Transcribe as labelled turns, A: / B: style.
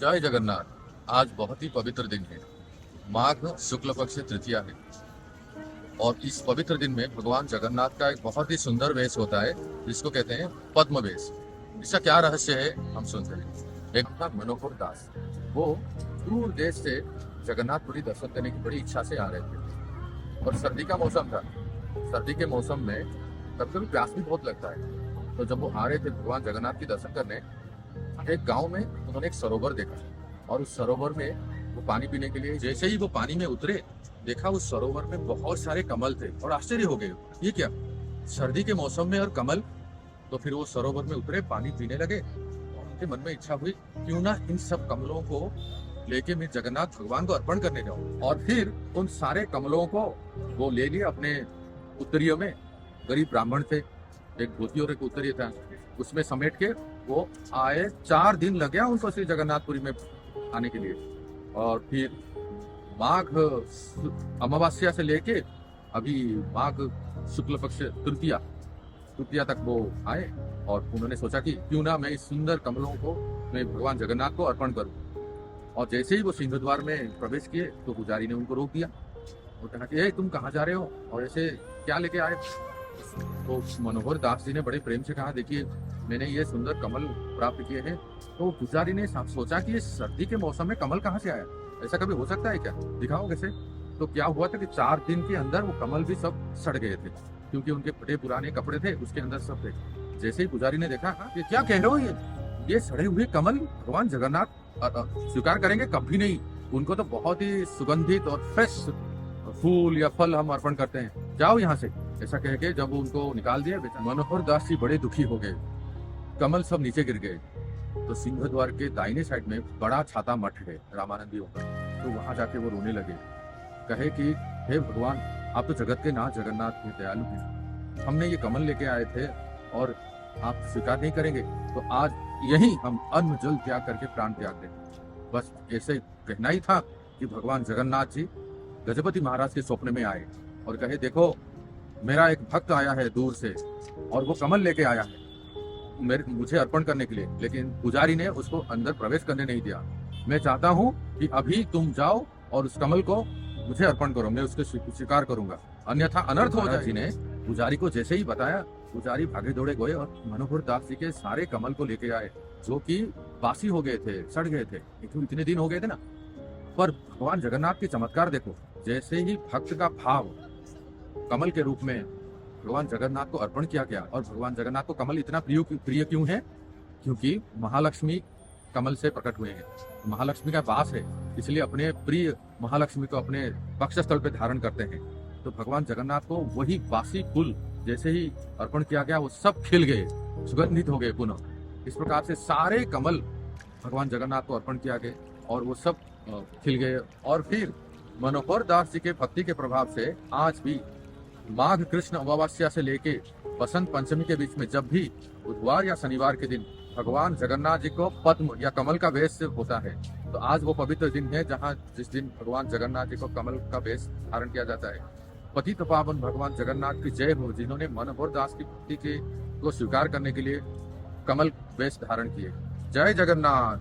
A: जय जगन्नाथ। आज बहुत ही पवित्र दिन है। माघ शुक्ल पक्ष तृतीया है और इस पवित्र दिन में भगवान जगन्नाथ का एक बहुत ही सुंदर वेश होता है जिसको कहते हैं पद्म वेश। इसका क्या रहस्य है हम सुनते हैं। एक था मनोहर दास, वो दूर देश से जगन्नाथपुरी दर्शन करने की बड़ी इच्छा से आ रहे थे और सर्दी का मौसम था। सर्दी के मौसम में कभी कभी प्यास भी बहुत लगता है, तो जब वो आ रहे थे भगवान जगन्नाथ की दर्शन करने, एक गांव में उन्होंने एक सरोवर देखा और उस सरोवर में वो पानी पीने के लिए जैसे ही वो पानी में उतरे, देखा उस सरोवर में बहुत सारे कमल थे और आश्चर्य हो गए, ये क्या, सर्दी के मौसम में और कमल। तो फिर वो सरोवर में उतरे, पानी पीने लगे और उनके मन में इच्छा हुई क्यों ना इन सब कमलों को लेके मैं जगन्नाथ भगवान को अर्पण करने जाऊं। और फिर उन सारे कमलों को वो ले लिए अपने उत्तरीय में। गरीब ब्राह्मण थे, एक धोती और एक उत्तरीय था, उसमें समेट के वो आए। 4 दिन लग गया उनको श्री जगन्नाथपुरी में आने के लिए। और फिर माघ अमावस्या से लेके अभी माघ शुक्ल पक्ष तृतीया तक वो आए और उन्होंने सोचा कि क्यों ना मैं इस सुंदर कमलों को मैं भगवान जगन्नाथ को अर्पण करूं। और जैसे ही वो सिंह द्वार में प्रवेश किए तो पुजारी ने उनको रोक दिया और कहा कि तुम कहाँ जा रहे हो और ऐसे क्या लेके आए। तो मनोहर दास जी ने बड़े प्रेम से कहा, देखिए मैंने ये सुंदर कमल प्राप्त किए हैं। तो पुजारी ने सोचा कि ये सर्दी के मौसम में कमल कहाँ से आया, ऐसा कभी हो सकता है क्या, दिखाओ कैसे। तो क्या हुआ था कि 4 दिन के अंदर वो कमल भी सब सड़ गए थे, क्योंकि उनके फटे पुराने कपड़े थे उसके अंदर सब थे। जैसे ही पुजारी ने देखा, ये क्या कह रहे हो, ये सड़े हुए कमल भगवान जगन्नाथ स्वीकार करेंगे कभी नहीं, उनको तो बहुत ही सुगंधित और फ्रेश फूल या फल हम अर्पण करते हैं, जाओ यहाँ से। ऐसा कह के जब उनको निकाल दिया, मनोहर दास जी बड़े दुखी हो गए, कमल सब नीचे गिर गए। तो सिंह द्वार के दाहिने साइड में बड़ा छाता मठ है रामानंदियों का, तो वहां जाके वो रोने लगे, कहे कि हे भगवान, आप तो जगत के नाथ जगन्नाथ के दयालु हैं, हमने ये कमल लेके आए थे और आप स्वीकार नहीं करेंगे, तो आज यही हम अन्न जल त्याग करके प्राण त्याग दें। बस ऐसे कहना ही था कि भगवान जगन्नाथ जी गजपति महाराज के स्वप्न में आए और कहे, देखो मेरा एक भक्त आया है दूर से और वो कमल लेके आया है मुझे अर्पण करने के लिए, लेकिन पुजारी ने उसको अंदर प्रवेश करने नहीं दिया। मैं चाहता हूँ कि अभी तुम जाओ और उस कमल को मुझे अर्पण करो, मैं उसके स्वीकार करूंगा, अन्यथा अनर्थ हो जाए। जी ने पुजारी को जैसे ही बताया, पुजारी भागे दौड़े गए और मनोहर दास जी के सारे कमल को लेके आए, जो कि बासी हो गए थे, सड़ गए थे, इतने दिन हो गए थे ना। पर भगवान जगन्नाथ के चमत्कार देखो, जैसे ही भक्त का भाव कमल के रूप में भगवान जगन्नाथ को अर्पण किया गया। और भगवान जगन्नाथ को कमल इतना प्रिय क्यों है, क्योंकि महालक्ष्मी कमल से प्रकट हुए हैं, महालक्ष्मी का वास है, इसलिए अपने प्रिय महालक्ष्मी को अपने वक्षस्थल पे धारण करते हैं। तो भगवान जगन्नाथ को वही बासी फूल जैसे ही अर्पण किया गया, वो सब खिल गए, सुगंधित हो गए पुनः। इस प्रकार से सारे कमल भगवान जगन्नाथ को अर्पण किया गया और वो सब खिल गए। और फिर मनोहर दास जी के भक्ति के प्रभाव से आज भी माघ कृष्ण अमावस्या से लेके बसंत पंचमी के बीच में जब भी बुधवार या शनिवार के दिन भगवान जगन्नाथ जी को पद्म या कमल का वेश होता है, तो आज वो पवित्र दिन है जिस दिन भगवान जगन्नाथ जी को कमल का वेश धारण किया जाता है। पतित पावन भगवान जगन्नाथ की जय हो, जिन्होंने मनोहर दास की भक्ति को स्वीकार करने के लिए कमल वेश धारण किए। जय जगन्नाथ।